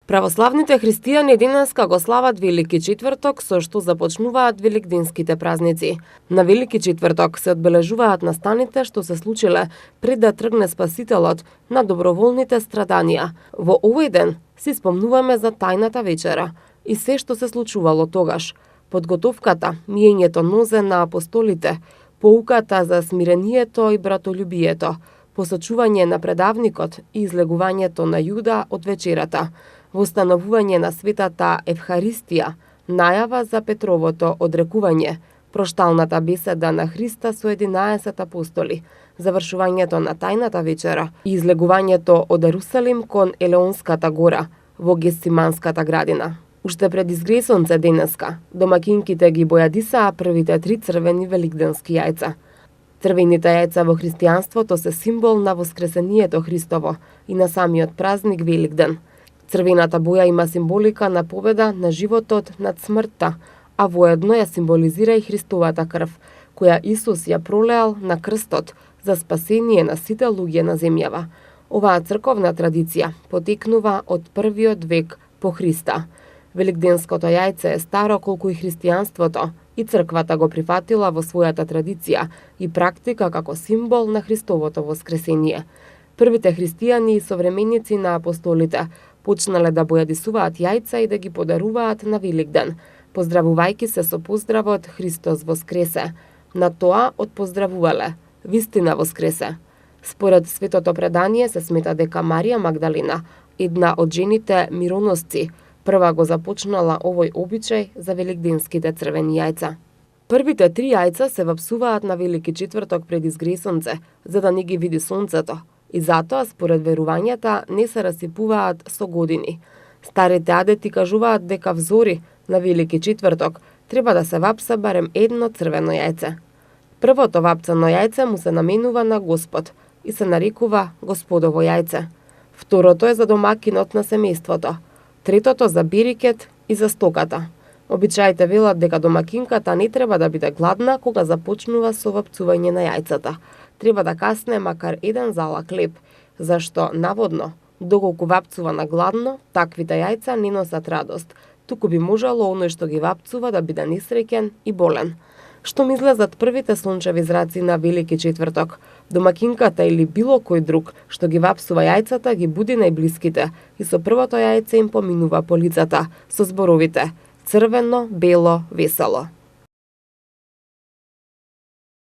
Православните христијани денеска го слават Велики четврток, со што започнуваат великденските празници. На Велики четврток се одбележуваат настаните што се случиле пред да тргне Спасителот на доброволните страданија. Во овој ден си спомнуваме за тајната вечера и се што се случувало тогаш. Подготовката, миењето нозе на апостолите, поуката за смирението и братолюбието, посочување на предавникот и излегувањето на Јуда од вечерата, востановување на светата Евхаристија, најава за Петровото одрекување, прошталната беседа на Христа со 11 апостоли, завршувањето на тајната вечера и излегувањето од Ерусалим кон Елеонската гора во Гесиманската градина. Уште пред изгресонце денеска, домакинките ги бојадисаа првите 3 црвени великденски јајца. Црвените јајца во христијанството се символ на воскресението Христово и на самиот празник Великден. Црвената боја има символика на победа на животот над смртта, а воедно ја символизира и Христовата крв, која Исус ја пролеал на крстот за спасение на сите луѓе на земјава. Оваа црковна традиција потекнува од првиот век по Христа. Великденското јајце е старо колку и христијанството, и црквата го прифатила во својата традиција и практика како символ на Христовото воскресение. Првите христијани и современици на апостолите почнале да бојадисуваат јајца и да ги подаруваат на Великден, поздравувајќи се со поздравот Христос воскресе. На тоа отпоздравувале: вистина воскресе. Според светото предание се смета дека Марија Магдалина, една од жените мироносци, прва го започнала овој обичај за великденските црвени јајца. Првите 3 јајца се вапсуваат на Велики четврток пред изгресонце, за да не ги види сонцето, и затоа, според верувањата, не се расипуваат со години. Старите адети кажуваат дека взори на Велики четврток треба да се вапса барем едно црвено јајце. Првото вапцано јајце му се наменува на Господ и се нарекува Господово јајце. Второто е за домакинот на семејството. Третото за берикет и за стоката. Обичаите велат дека домакинката не треба да биде гладна кога започнува со вапцување на јајцата. Треба да касне макар 1 залак хлеб, зашто, наводно, доколку вапцува на гладно, таквите јајца не носат радост, туку би можело оној што ги вапцува да биде несреќен и болен. Што ми излезат првите сончеви зраци на Велики четврток, домакинката или било кој друг што ги вапсува јајцата ги буди најблиските и со првото јајце им поминува по лицата со зборовите: црвено, бело, весело.